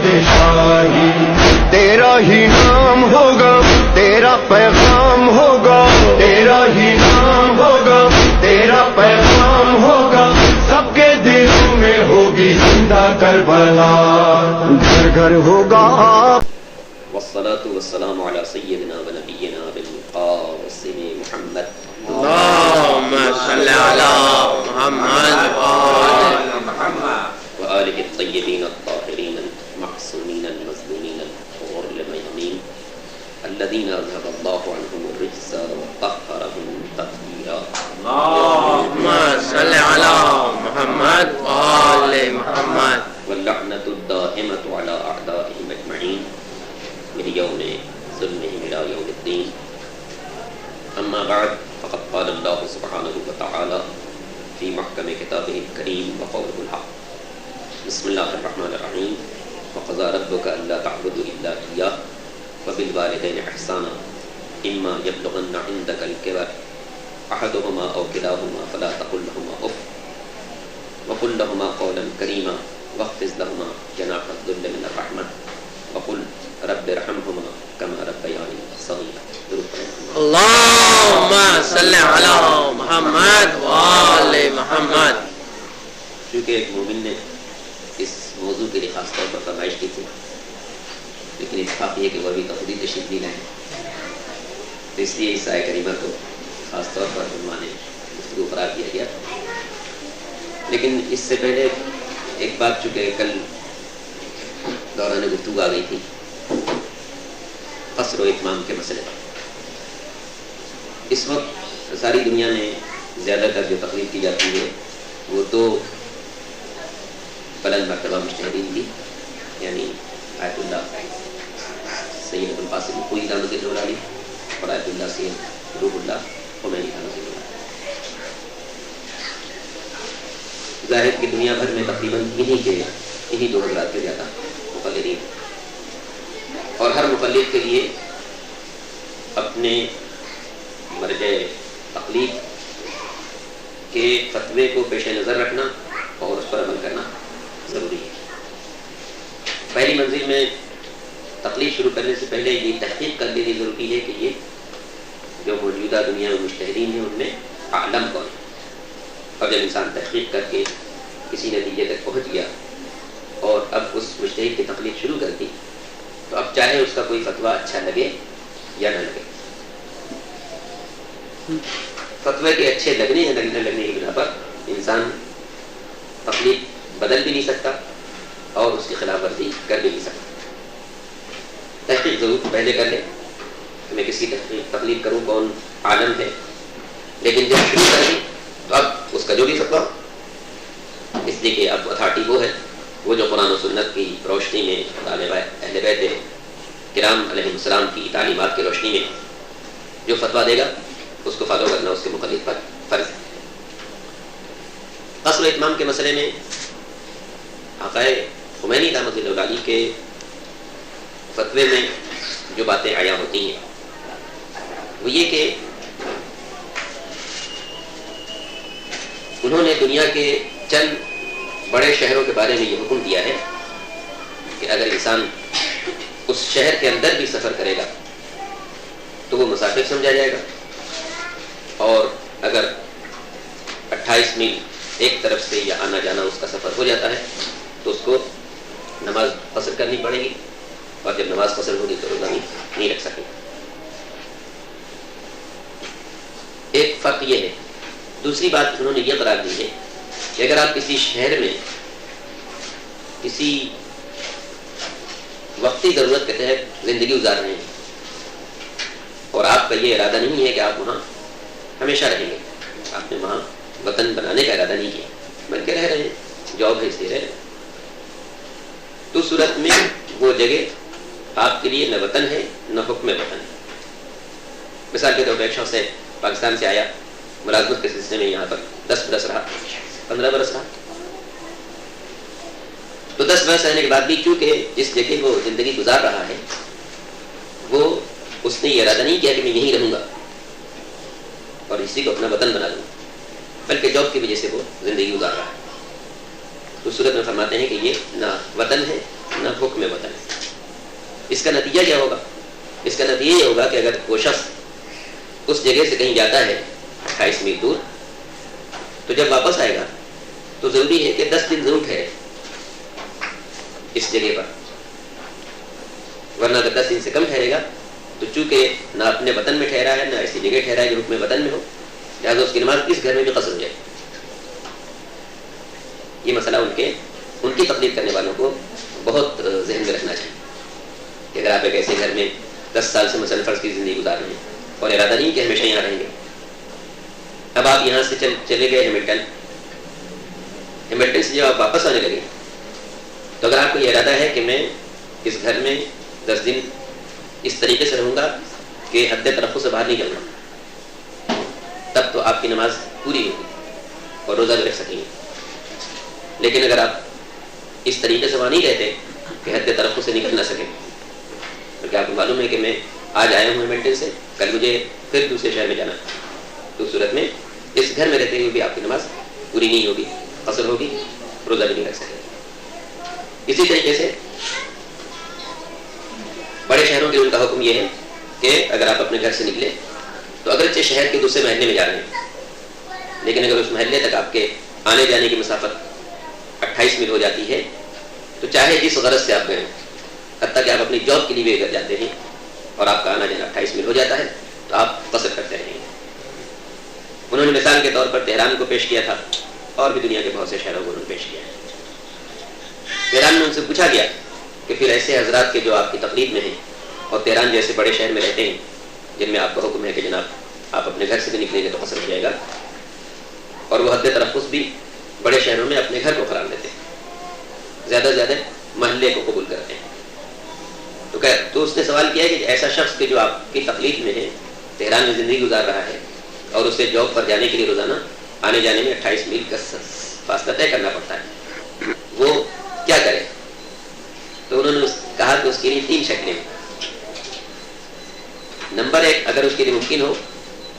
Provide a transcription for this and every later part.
پادشاہی، تیرا ہی نام ہوگا، تیرا پیغام ہوگا، تیرا ہی نام ہوگا، تیرا پیغام ہوگا، سب کے دلوں میں ہوگی زندہ کربلا، گھر گھر ہوگا آپ. والصلاة والسلام على سيدنا ونبينا بالقاسم محمد اللهم صل على محمد وآل محمد وآله الطيبين الطاهرين المعصومين المظلومين الغر الميامين الذين أذهب الله عنهم الرجس وطهرهم تطهيرا. اللهم صل على محمد وآل محمد واللعنة الدائمة على أعدائهم أجمعين من يوم ظلمهم إلى يوم الدين. أما بعد فقد قال الله سبحانه وتعالى في محكم كتابه الكريم وقوله الحق. بسم الله الرحمن الرحيم. وقضى ربك ألا تعبدوا إلا إياه وبالوالدين إحسانا إما يبلغن عندك الكبر أحدهما أو كلاهما فلا تقل لهما أف وقل لهما قولا كريما واخفض لهما جناح الذل من الرحمة وقل رب ارحمهما كما ربياني صغيرا. اللهم صل على محمد وآل محمد. چونکہ ایک مومن نے اس موضوع کے لیے خاص طور پر فرمائش کی تھی، لیکن اتفاق یہ کہ وہ ابھی خود ہی تشریف نہیں لائے، تو اس لیے اس آیہ کریمہ کو خاص طور پر عنوان گفتگو قرار دیا گیا. لیکن اس سے پہلے ایک بات چونکہ کل دوران گفتگو آ گئی تھی، قصر و اتمام کے مسئلے پر. اس وقت ساری دنیا میں زیادہ تر جو تقریر کی جاتی ہے وہ دو بلند مرتبہ مجتہدین کی، یعنی آیت اللہ سید ابوالقاسم کوئی رحمۃ اللہ علیہ اور آیت اللہ سید روح اللہ خمینی رحمۃ اللہ علیہ. ظاہر کہ دنیا بھر میں تقریباً انہی دو حضرات کے زیادہ مقلدین، اور ہر مقلد کے لیے اپنے مرجع تقلید کے فتوے کو پیش نظر رکھنا اور اس پر عمل کرنا ضروری ہے. پہلی منزل میں تقلید شروع کرنے سے پہلے یہ تحقیق کر لینی ضروری ہے کہ یہ جو موجودہ دنیا میں مجتہدین ہیں ان میں عالم کون ہے. اور جب انسان تحقیق کر کے کسی نتیجے تک پہنچ گیا اور اب اس مجتہد کی تقلید شروع کر دی، تو اب چاہے اس کا کوئی فتویٰ اچھا لگے یا نہ لگے، فتوے کے اچھے لگنے یا نہ لگنے کی بنا پر انسان تقلید بدل بھی نہیں سکتا اور اس کی خلاف ورزی کر بھی نہیں سکتا. تحقیق ضرور پہلے کر لے کہ میں کس کی تقلید کروں، کون عالم ہے، لیکن جب شروع کر دی تو اب اس کا جو بھی فتویٰ، اس لیے کہ اب اتھارٹی وہ ہے وہ جو قرآن و سنت کی روشنی میں اہل بیت کرام علیہ السلام کی تعلیمات کی روشنی میں جو فتویٰ دے گا اس کو فالو کرنا اس کے مقلد پر فرض ہے. قصر و اتمام کے مسئلے میں آقا خمینی رحمۃ اللہ علیہ کے فتوے میں جو باتیں عیاں ہوتی ہیں وہ یہ کہ انہوں نے دنیا کے چند بڑے شہروں کے بارے میں یہ حکم دیا ہے کہ اگر انسان اس شہر کے اندر بھی سفر کرے گا تو وہ مسافر سمجھا جائے گا، اور اگر 28 میل ایک طرف سے یا آنا جانا اس کا سفر ہو جاتا ہے تو اس کو نماز قصر کرنی پڑے گی، اور جب نماز قصر ہوگی تو روزہ نہیں رکھ سکے. ایک فرق یہ ہے. دوسری بات انہوں نے یہ قرار دی ہے کہ اگر آپ کسی شہر میں کسی وقتی ضرورت کے تحت زندگی گزار رہے ہیں اور آپ کا یہ ارادہ نہیں ہے کہ آپ وہاں ہمیشہ رہیں گے، آپ نے وہاں وطن بنانے کا ارادہ نہیں کیا بلکہ رہ رہے ہیں، جاب ہے اس لیے رہ رہے ہیں، تو صورت میں وہ جگہ آپ کے لیے نہ وطن ہے نہ حکم وطن ہے. مثال کے طور پر ایک شخص ہے پاکستان سے آیا، ملازمت کے سلسلے میں یہاں پر 10 برس رہا، 15 برس رہا، تو 10 برس رہنے کے بعد بھی چونکہ جس جگہ وہ زندگی گزار رہا ہے وہ اس نے یہ ارادہ نہیں کیا کہ میں یہیں رہوں گا اور اسی کو اپنا وطن بنا لوں، بلکہ جاب کی وجہ سے وہ زندگی گزار رہا ہے. تو صورت میں فرماتے ہیں کہ یہ نہ وطن ہے نہ حکم وطن. اس کا نتیجہ کیا ہوگا؟ اس کا نتیجہ یہ ہوگا کہ اگر وہ شخص اس جگہ سے کہیں جاتا ہے 28 میل دور، تو جب واپس آئے گا تو ضروری ہے کہ 10 دن ضرور ٹھہرے اس جگہ پر، ورنہ اگر 10 دن سے کم ٹھہرے گا تو چونکہ نہ اپنے وطن میں ٹھہرا ہے نہ ایسی جگہ ٹھہرا ہے جو حکم وطن میں ہو، لہٰذا اس کی نماز اس گھر میں بھی قصر ہو جائے. یہ مسئلہ ان کی تقلید کرنے والوں کو بہت ذہن میں رکھنا چاہیے کہ اگر آپ ایک ایسے گھر میں 10 سال سے مثلاً فرض کی زندگی گزار رہے ہیں اور ارادہ نہیں کہ ہمیشہ یہاں رہیں گے، اب آپ یہاں سے چلے گئے ہیملٹن سے جب آپ واپس آنے لگے تو اگر آپ کو یہ ارادہ ہے کہ میں اس گھر میں 10 دن اس طریقے سے رہوں گا کہ حد ترقی سے باہر نہیں جاؤں گا، تب تو آپ کی نماز پوری ہوگی اور روزہ بھی رکھ سکیں گے. لیکن اگر آپ اس طریقے سے وہاں نہیں رہتے کہ حد ترقی سے نکل نہ سکیں، کیونکہ آپ کو معلوم ہے کہ میں آج آیا ہوں ہیملٹن سے، کل مجھے پھر دوسرے شہر میں جانا، تو اس صورت میں اس گھر میں رہتے ہوئے بھی آپ کی نماز پوری نہیں ہوگی، قصر ہوگی، روزہ بھی نہیں رکھ سکیں. اسی طریقے سے بڑے شہروں کے ان کا حکم یہ ہے کہ اگر آپ اپنے گھر سے نکلے تو اگرچہ شہر کے دوسرے محلے میں جا رہے ہیں، لیکن اگر اس محلے تک آپ کے آنے جانے کی مسافت 28 میل ہو جاتی ہے تو چاہے جس غرض سے آپ گئے، حتیٰ کہ آپ اپنی جاب کے لیے بھی اگر جاتے ہیں اور آپ کا آنا جانا 28 میل ہو جاتا ہے تو آپ قصر کرتے رہیں گے. انہوں نے مثال کے طور پر تہران کو پیش کیا تھا اور بھی دنیا کے بہت سے شہروں کو انہوں نے پیش کیا. تہران میں ان سے پوچھا گیا کہ پھر ایسے حضرات کے جو آپ کی تقلید میں ہیں اور تہران جیسے بڑے شہر میں رہتے ہیں جن میں آپ کا حکم ہے کہ جناب آپ اپنے گھر سے بھی نکلیں گے تو قصر ہو جائے گا، اور وہ حد ترخص بھی بڑے شہروں میں اپنے گھر کو قرار دیتے ہیں، زیادہ سے زیادہ محلے کو قبول کرتے ہیں. تو اس نے سوال کیا کہ ایسا شخص کہ جو آپ کی تقلید میں ہے، تہران میں زندگی گزار رہا ہے اور اسے جاب پر جانے کے لیے روزانہ آنے جانے میں 28 میل کا فاصلہ طے کرنا پڑتا ہے، وہ کیا کرے؟ تو انہوں نے کہا کہ اس کے لیے 3 شکلیں. نمبر 1، اگر اس کے لیے ممکن ہو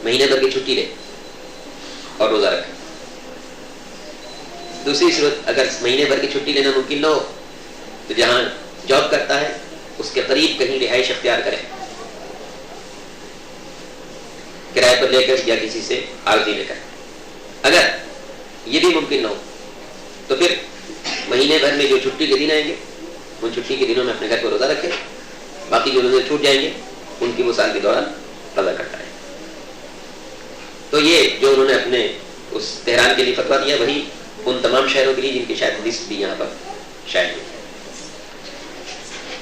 مہینے بھر کی چھٹی لے اور روزہ رکھے. دوسری صورت، اگر مہینے بھر کی چھٹی لینا ممکن نہ ہو تو جہاں جاب کرتا ہے اس کے قریب کہیں رہائش اختیار کرے، کرائے پر لے کر یا کسی سے عارضی لے کر. اگر یہ بھی ممکن نہ ہو تو پھر مہینے بھر میں جو چھٹی کے دن آئیں گے ان چھٹی کے دنوں میں اپنے گھر کو روزہ رکھے، باقی جو روزے چھوٹ جائیں گے ان کی وہ سال کے دوران قضا کرتا ہے. تو یہ جو انہوں نے اپنے اس تہران کے لیے فتویٰ دیا وہی ان تمام شہروں کے لیے جن کی شاید حدیث بھی یہاں پر شاید ہے.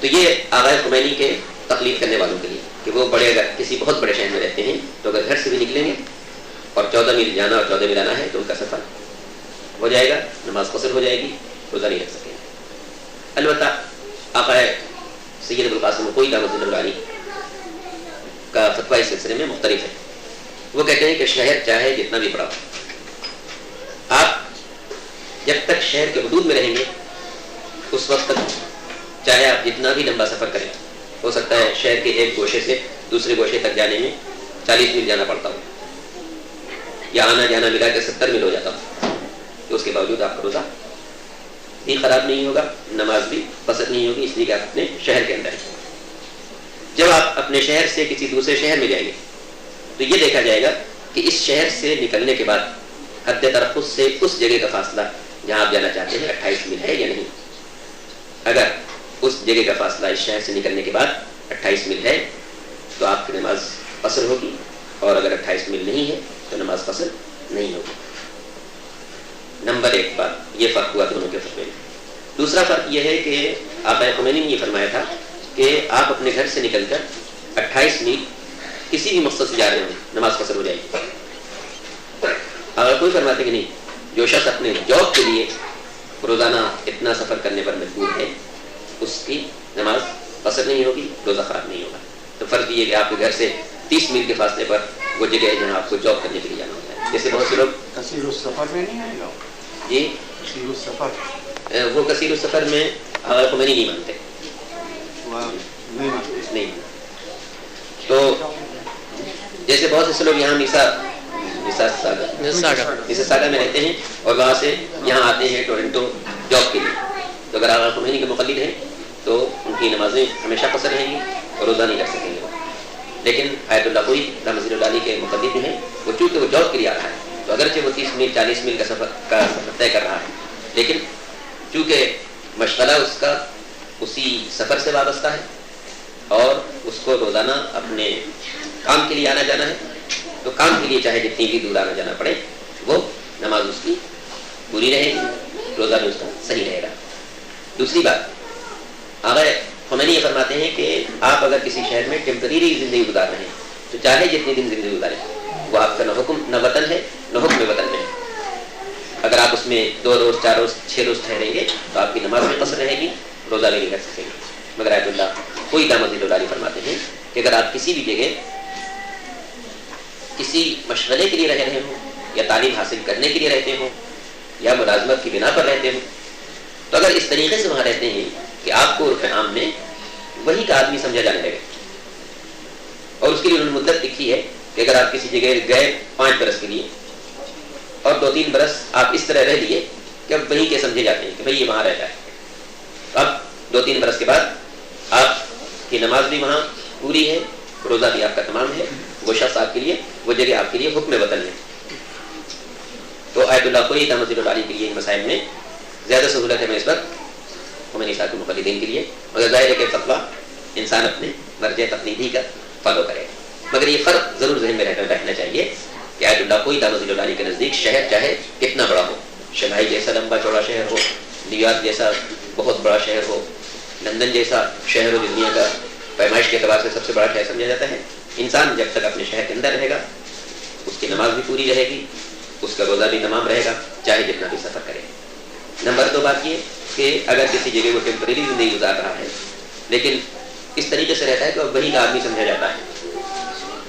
تو یہ آغا خمینی کے تقلید کرنے والوں کے لیے کہ وہ بڑے اگر کسی بہت بڑے شہر میں رہتے ہیں تو اگر گھر سے بھی نکلیں گے اور 14 میل جانا اور 14 میل آنا ہے تو ان کا سفر ہو جائے گا، نماز قصر ہو جائے گی، روزہ نہیں رکھ سکیں گے. البتہ آقا سید ابوالقاسم کوئی رحمۃ اللہ علیہ کا فتویٰ اس سلسلے میں مختلف ہے. وہ کہتے ہیں کہ شہر چاہے جتنا بھی بڑا ہو، آپ جب تک شہر کے حدود میں رہیں گے اس وقت تک چاہے آپ جتنا بھی لمبا سفر کریں، ہو سکتا ہے شہر کے ایک گوشے سے دوسرے گوشے تک جانے میں 40 میل جانا پڑتا ہو یا آنا جانا ملا کے 70 میل ہو جاتا ہو، تو اس کے باوجود آپ کا روزہ بھی خراب نہیں ہوگا، نماز بھی قصر نہیں ہوگی، اس لیے کہ آپ اپنے شہر کے اندر ہیں. جب آپ اپنے شہر سے کسی دوسرے شہر میں جائیں گے تو یہ دیکھا جائے گا کہ اس شہر سے نکلنے کے بعد حد ترخص سے اس جگہ کا فاصلہ جہاں آپ جانا چاہتے ہیں 28 میل ہے یا نہیں. اگر اس جگہ کا فاصلہ اس شہر سے نکلنے کے بعد 28 میل ہے تو آپ کی نماز قصر ہوگی، اور اگر 28 میل نہیں ہے تو نماز قصر نہیں ہوگی. نمبر 1 بات یہ فرق ہوا دونوں کے فتوے میں. دوسرا فرق یہ ہے کہ آقا خمینی نے یہ فرمایا تھا کہ آپ اپنے گھر سے نکل کر 28 میل کسی بھی مقصد سے جا رہے ہوں نماز قصر ہو جائے گی. اگر کوئی فرماتے کہ نہیں، جو شخص اپنے جاب کے لیے روزانہ اتنا سفر کرنے پر مجبور ہے اس کی نماز قصر نہیں ہوگی، روزہ خراب نہیں ہوگا. تو فرق یہ ہے کہ آپ کے گھر سے 30 میل کے فاصلے پر وہ جگہ ہے جہاں آپ کو جاب کرنے کے لیے جانا ہوتا ہے. جیسے بہت سے لوگ کثیر السفر میں نہیں آئے گا. جی کثیر السفر وہ کثیر السفر میں آقا خمینی نہیں مانتے، نہیں مانتے. نہیں. تو جیسے بہت سے لوگ یہاں مساساگا میں رہتے ہیں اور وہاں سے یہاں آتے ہیں ٹورنٹو جاب کے لیے. تو اگر آقا خمینی کے مقلد ہیں تو ان کی نمازیں ہمیشہ قصر رہیں گی اور روزہ نہیں رکھ سکیں گے. لیکن آیت اللہ کوئی رحمۃ اللہ علیہ کے مقدم جو ہیں وہ چونکہ وہ جاب کے لیے آ رہا ہے تو اگرچہ وہ 30 میل 40 میل کا سفر طے کر رہا ہے لیکن چونکہ مشغلہ اس کا اسی سفر سے وابستہ ہے اور اس کو روزانہ اپنے کام کے لیے آنا جانا ہے تو کام کے لیے چاہے جتنی بھی دور آنا جانا پڑے وہ نماز اس کی پوری رہے گی, روزہ بھی اس کا صحیح رہے گا. دوسری بات آغا خمینی یہ فرماتے ہیں کہ آپ اگر کسی شہر میں ٹیمپریری زندگی گزار رہے ہیں تو چاہے جتنے دن زندگی گزاریں وہ آپ کا نہ حکم نہ وطن ہے نہ حکم وطن میں ہے. اگر آپ اس میں 2 روز 4 روز 6 روز ٹھہریں گے تو آپ کی نماز میں قصر رہے گی, روزہ بھی نہیں رکھ سکیں گے. مگر آیت اللہ کوئی دامت ڈولالی فرماتے ہیں کہ اگر آپ کسی بھی جگہ کسی مشغلے کے لیے رہ رہے ہوں یا تعلیم حاصل کرنے کے لیے رہتے ہوں یا ملازمت کی بنا پر رہتے ہوں تو اگر اس طریقے سے وہاں رہتے ہیں کہ آپ کو عرف عام میں وہی کا آدمی سمجھا جانے لگے اور اس کے لیے انہوں نے مدت لکھی ہے کہ اگر آپ کسی جگہ گئے 5 برس کے لیے اور 2-3 برس آپ اس طرح رہ لیے کہ اب وہیں کے سمجھے جاتے ہیں کہ بھئی یہ وہاں رہتا ہے. اب 2-3 برس کے بعد آپ کی نماز بھی وہاں پوری ہے, روزہ بھی آپ کا تمام ہے, وہ شخص آپ کے لیے وہ جگہ آپ کے لیے حکم وطن ہے. تو آیت اللہ کوئی تمزل العالی کے لیے ان مسائل میں زیادہ سہولت ہے اس وقت خمینی صاحب کے مقلدین کے لیے. مگر ظاہر ہے کہ فتویٰ انسان اپنے مرجع تقلیدی کا فالو کرے. مگر یہ فرق ضرور ذہن میں رہنا چاہیے کہ آیت اللہ کوئی تمزل العالی کے نزدیک شہر چاہے کتنا بڑا ہو, شنگھائی جیسا لمبا چوڑا شہر ہو, نیو یارک جیسا بہت بڑا شہر ہو, لندن جیسا شہر ہو دنیا کا پیمائش کے اعتبار سے سب سے بڑا شہر سمجھا جاتا ہے, انسان جب تک اپنے شہر کے اندر رہے گا اس کی نماز بھی پوری رہے گی, اس کا روزہ بھی تمام رہے گا چاہے جتنا بھی سفر کرے. نمبر 2 بات یہ کہ اگر کسی جگہ وہ ٹیمپریری زندگی گزار رہا ہے لیکن اس طریقے سے رہتا ہے کہ وہی کا آدمی سمجھا جاتا ہے,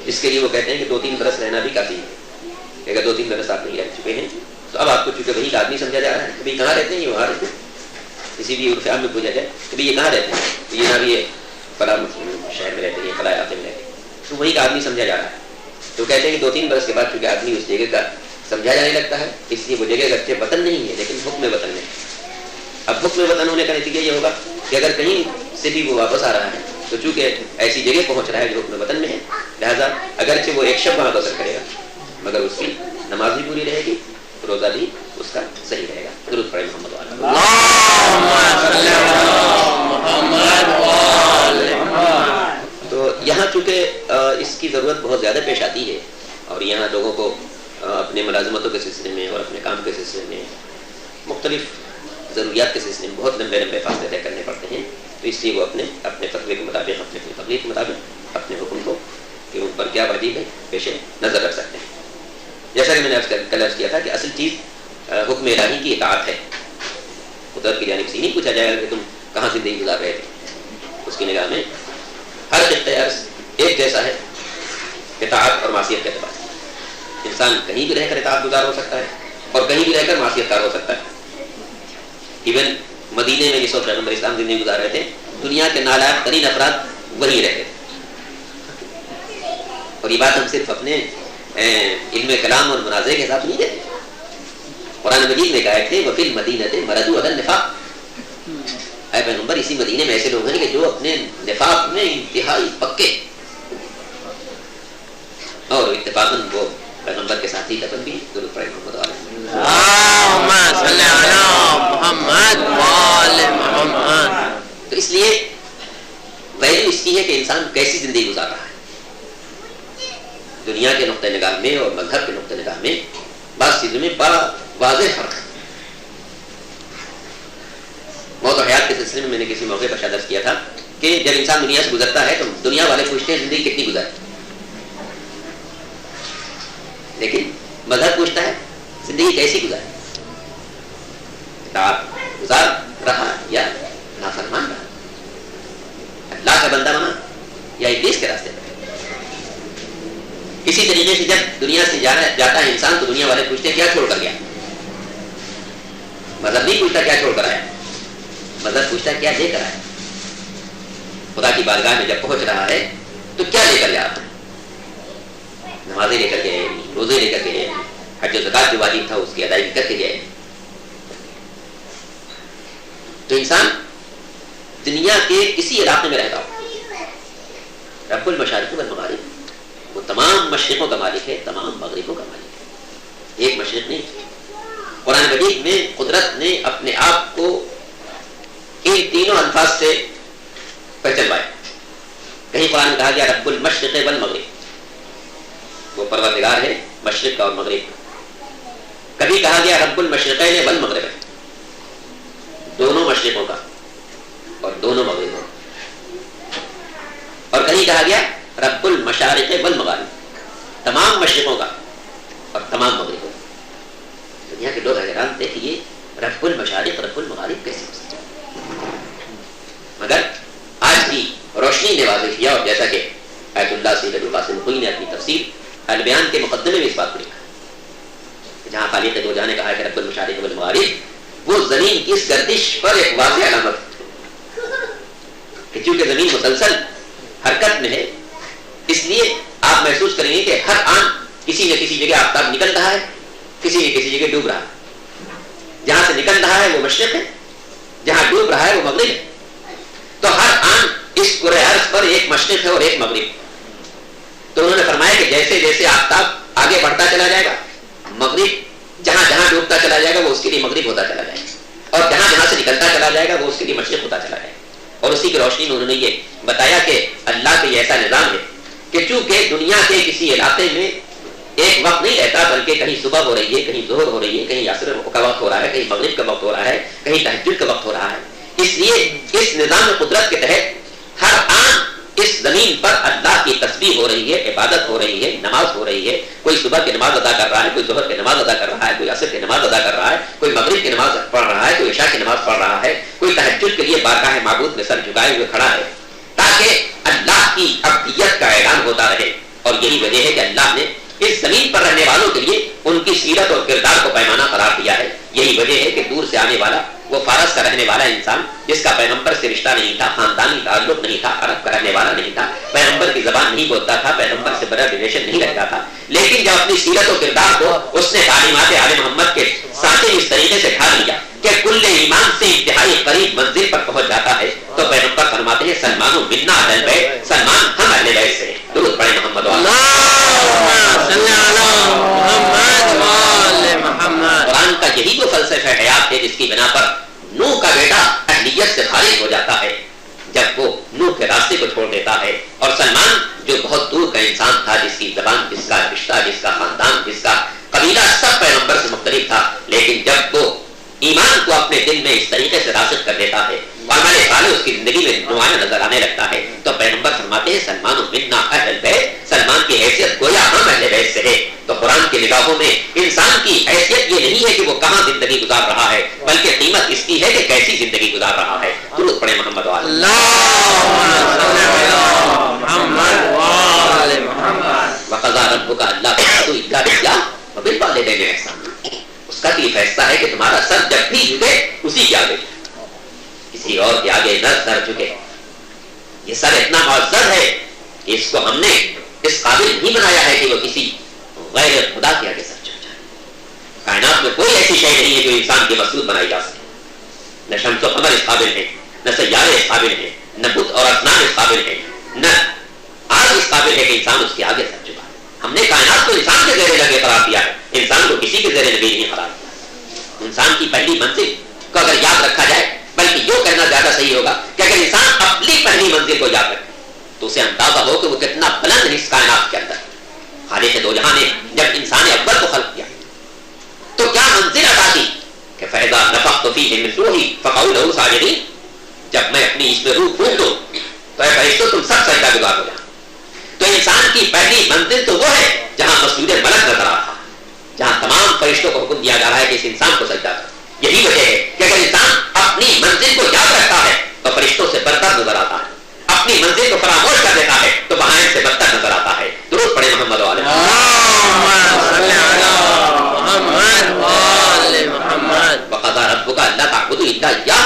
اس کے لیے وہ کہتے ہیں کہ 2-3 برس رہنا بھی کافی ہے. اگر 2-3 برس آپ نہیں رہ چکے ہیں تو اب آپ کو چونکہ وہی کا آدمی سمجھا جا رہا ہے کہ بھائی کہاں رہتے ہیں, یہ وہاں رہتے ہیں. کسی بھی عرف عام میں پوچھا جائے کہ بھائی یہ کہاں رہتے ہیں, تو یہ نہ بھی فلاں شہر میں رہتے ہیں فلاں علاقے میں رہتے ہیں, تو وہی کا آدمی سمجھا جا رہا ہے. تو کہتے ہیں کہ 2-3 برس کے بعد چونکہ آدمی اس جگہ کا سمجھا جانے لگتا ہے اس لیے وہ جگہ اگرچہ وطن نہیں ہے لیکن حکم وطن میں. اب حکم وطن ہونے کا نتیجہ یہ ہوگا کہ اگر کہیں سے بھی وہ واپس آ رہا ہے تو چونکہ ایسی جگہ پہنچ رہا ہے جو حکم وطن میں ہے لہٰذا اگرچہ وہ ایک شب وہاں بسر کرے گا مگر اس کی نماز بھی پوری رہے گی, روزہ بھی اس کا صحیح رہے گا. درود پڑھیں محمد تو یہاں چونکہ اس کی ضرورت بہت زیادہ پیش آتی ہے اور یہاں لوگوں کو اپنے ملازمتوں کے سلسلے میں اور اپنے کام کے سلسلے میں مختلف ضروریات کے سلسلے میں بہت لمبے لمبے فاصلے طے کرنے پڑتے ہیں, تو اس لیے وہ اپنے فتوے کے مطابق اپنے تقلید کے مطابق اپنے حکم کو کہ ان پر کیا واجب ہے پیش نظر رکھ سکتے ہیں. جیسا کہ میں نے کل عرض کیا تھا کہ اصل چیز حکم الہی کی اطاعت ہے. قدرت کی جانب سے نہیں پوچھا جائے گا کہ تم کہاں زندگی گزار رہے تھے, اس کی نگاہ میں ہر اختیار ایک جیسا ہے اطاعت اور معصیت کے اعتبار سے. انسان کہیں بھی رہ کر اطاعت گزار ہو سکتا ہے اور کہیں بھی رہ کر معصیت کار ہو سکتا ہے. ایون مدینے میں جس وقت پیغمبر اسلام زندگی گزار رہے تھے دنیا کے نالائق ترین افراد وہیں رہتے تھے. اور یہ بات ہم صرف اپنے علم کلام اور مناظرے کے حساب سے نہیں دیتے. قرآن مجید میں کہا تھے وفی المدینۃ مردوا علی النفاق, اے پیغمبر اسی مدینے میں ایسے لوگ ہیں کہ جو اپنے نفاق میں انتہائی پکے اور اتفاقاً وہ پیغمبر کے ساتھی دفن بھی. درود پڑھیں محمد اللہم صلی علی محمد وآل محمد. تو اس لیے ویلیو اس کی ہے کہ انسان کیسی زندگی گزار رہا ہے. دنیا کے نقطہ نگاہ میں اور مذہب کے نقطہ نگاہ میں بعض چیزوں میں بڑا واضح فرق ہے. موت و حیات کے سلسلے میں نے کسی موقع پر شاید عرض کیا تھا کہ جب انسان دنیا سے گزرتا ہے تو دنیا والے پوچھتے ہیں زندگی کتنی گزاری, لیکن مذہب پوچھتا ہے زندگی کیسی گزاری, اطاعت گزار رہا یا نافرمان رہا, اللہ کا بندہ بنا یا ابلیس کے راستے پر. اسی طریقے سے جب دنیا سے جاتا ہے انسان تو دنیا والے پوچھتے ہیں کیا چھوڑ کر گیا. مذہب نہیں پوچھتا کیا چھوڑ کر آیا, مذہب پوچھتا ہے کیا لے کر آیا. خدا کی بارگاہ میں جب پہنچ رہا ہے تو کیا لے کر گیا. نمازیں لے کر گئے, روزے لے کر گئے, حج و زکات جو واجب تھا اس کی ادائیگی کر کے گئے. تو انسان دنیا کے کسی علاقے میں رہتا ہو، رب المشارق والمغارب، وہ تمام مشرقوں کا مالک ہے، تمام مغربوں کا مالک ہے، ایک مشرق نہیں۔ قرآن مجید میں قدرت نے اپنے آپ کو ان تینوں الفاظ سے پہچانوایا۔ کہیں قرآن میں کہا گیا رب المشرق والمغرب، وہ پروردگار ہے مشرق کا اور مغرب کا۔ کبھی کہا گیا رب المشرقین والمغرب، دونوں مشرقوں کا اور دونوں مغربوں کا۔ اور کہیں کہا گیا رب المشارق والمغارب، تمام مشرقوں کا اور تمام مغربوں کا۔ دنیا کے لوگ حیران تھے کہ یہ رب المشارق رب المغارب کیسے ہو سکتا ہے، مگر آج بھی روشنی نے واضح کیا، اور جیسا کہ آیت اللہ سید القاسم خوئی نے اپنی تفسیر البیان کے مقدمے میں اس بات کو لکھا کہ جہاں خالق دو جہاں نے کہا کہ رب المشارق والمغارب، وہ زمین کی اس گردش پر ایک واضح علامت کہ چونکہ زمین مسلسل حرکت میں ہے، اس لیے آپ محسوس کریں گے کہ ہر آن کسی نہ کسی جگہ آفتاب نکل رہا ہے، کسی نہ کسی جگہ ڈوب رہا ہے۔ جہاں سے نکل رہا ہے وہ مشرق ہے، جہاں ڈوب رہا ہے وہ مغرب ہے۔ تو ہر آن اس کرۂ ارض پر ایک مشرق ہے اور ایک مغرب۔ تو انہوں نے فرمایا کہ جیسے جیسے آفتاب آگے بڑھتا چلا جائے گا، مغرب جہاں جہاں ڈوبتا چلا جائے گا وہ اس کے لیے مغرب ہوتا چلا جائے گا، اور جہاں جہاں سے نکلتا چلا جائے گا وہ اس کے لیے مشرق ہوتا چلا جائے گا۔ اور اسی کی روشنی میں انہوں نے یہ بتایا کہ اللہ کا یہ ایسا نظام ہے کہ چونکہ دنیا کے کسی علاقے میں ایک وقت نہیں رہتا، بلکہ کہیں صبح ہو رہی ہے، کہیں ظہر ہو رہی ہے، کہیں عصر کا وقت ہو رہا ہے، کہیں مغرب کا وقت ہو رہا ہے، کہیں تہجد کا وقت ہو رہا ہے۔ اس لیے اس نظام قدرت کے تحت ہر آن اس زمین پر اللہ کی تسبیح ہو رہی ہے، عبادت ہو رہی ہے، نماز ہو رہی ہے۔ کوئی صبح کی نماز ادا کر رہا ہے، کوئی ظہر کی نماز ادا کر رہا ہے، کوئی عصر کی نماز ادا کر رہا ہے، کوئی مغرب کی نماز پڑھ رہا ہے، کوئی عشاء کی نماز پڑھ رہا ہے، کوئی تہجد کے لیے بارگاہ معبود میں سر جھکائے ہوئے کھڑا ہے، تاکہ اللہ کی عبدیت کا اعلان ہوتا رہے۔ اور یہی وجہ ہے کہ اللہ نے اس زمین پر رہنے والوں کے لیے ان کی سیرت اور کردار کو پیمانہ قرار دیا ہے۔ یہی وجہ ہے کہ دور سے آنے والا، وہ فارس کا رہنے والا انسان جس کا پیغمبر سے رشتہ نہیں تھا، خاندانی تعلق نہیں تھا، عرب کا رہنے والا نہیں تھا، پیغمبر کی زبان نہیں بولتا تھا، پیغمبر سے بڑا ریلیشن نہیں رکھتا تھا، لیکن جب اپنی سیرت و کردار کو اس نے تعلیمات آل محمد کے سانچے اس طریقے سے ڈھال لیا کہ کل ایمان سے انتہائی قریب منزل پر پہنچ جاتا ہے، تو پیغمبر فرماتے ہیں سلمان منا اہل بیت، سلمان ہم اہل بیت سے۔ درود پڑھیں محمد قرآن کا یہی تو فلسفہ حیات ہے جس کی بنا پر نوح کا بیٹا اہلیت سے خارج ہو جاتا ہے جب وہ نوح کے راستے کو چھوڑ دیتا ہے، اور سلمان جو بہت دور کا انسان تھا، جس کی زبان، جس کا رشتہ، جس کا خاندان، جس کا قبیلہ سب پیغمبر سے مختلف تھا، لیکن جب وہ ایمان کو اپنے دل میں اس طریقے سے راسخ کر دیتا ہے، عمل صالح اس کی زندگی میں نمایاں نظر آنے لگتا ہے، تو پیغمبر فرماتے ہیں سلمان منا اہل بیت، سلمان کی حیثیت گویا ہم اہل بیت سے ہے۔ تو قرآن کی نگاہوں میں انسان کی حیثیت یہ نہیں ہے کہ وہ کہاں زندگی گزار رہا ہے، بلکہ قیمت اس کی ہے کہ کیسی زندگی گزار رہا ہے۔ درود پڑھیں محمد وعلی وقضى ربك الا تعبدوا الا اياه وبالوالدين احسانا۔ اس کا یہ فیصلہ ہے کہ تمہارا سر جب بھی جھکے اسی کے آگے، کسی اور کے آگے نہ سر جھکے۔ یہ سر اتنا معزز ہے کہ اس کو ہم نے اس قابل نہیں بنایا ہے کہ وہ کسی غیر خدا کے آگے سر جھک جائے۔ کائنات میں کوئی ایسی شے نہیں ہے جو انسان کے مسعود بنائی جا سکے۔ نہ شمس و قمر اس قابل ہے، نہ سیارے اس قابل ہیں، نہ بت اور اصنام اس قابل ہیں، نہ آگ اس قابل ہے کہ انسان اس کے آگے سر جھکائے۔ ہم نے کائنات کو انسان کے زیر لگے قرار دیا ہے، انسان کو کسی کے زیر لگے نہیں قرار دیا۔ انسان کی پہلی منزل کو اگر یاد رکھا جائے، بلکہ یہ کہنا زیادہ صحیح ہوگا کہ اگر انسان اپنی پہلی منزل کو یاد رکھے تو اسے اندازہ ہو کہ وہ کتنا بلند ہے اس کائنات کے اندر۔ خالق دو جہاں نے جب انسان اول کو خلق کیا تو کیا منزل عطا کی کہ فَإِذَا نَفَخْتُ فِيهِ مِن رُوحِي فَقَعُوا لَهُ سَاجِدِينَ، جب میں اپنی اس میں روح پھونک دوں تو اے فرشتوں تم سب سجدہ گزار ہو جاؤ۔ تو انسان کی پہلی منزل تو وہ ہے جہاں مسجود ملک نظر آ رہا ہے، جہاں تمام فرشتوں کو حکم دیا جا رہا ہے کہ اس انسان کو سجدہ کرو۔ یہی وجہ ہے کہ اگر انسان اپنی منزل کو یاد رکھتا ہے تو فرشتوں سے برتر نظر آتا ہے، اپنی منزل کو فراموش کر دیتا ہے تو بہائم سے بدتر نظر آتا ہے۔ درود پڑھیں محمد وعلی وقضى ربك الا تعبدوا الا اياه،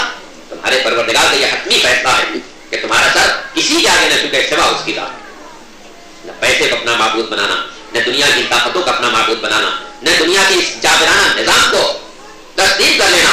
تمہارے پروردگار کا یہ حتمی فیصلہ ہے کہ تمہارا سر کسی کے آگے نہ جھکے سوا اس کی ذات۔ نہ پیسے کو اپنا معبود بنانا، نہ دنیا کی طاقتوں کو اپنا معبود بنانا، نہ دنیا کے اس جابرانہ نظام کو تسلیم کر لینا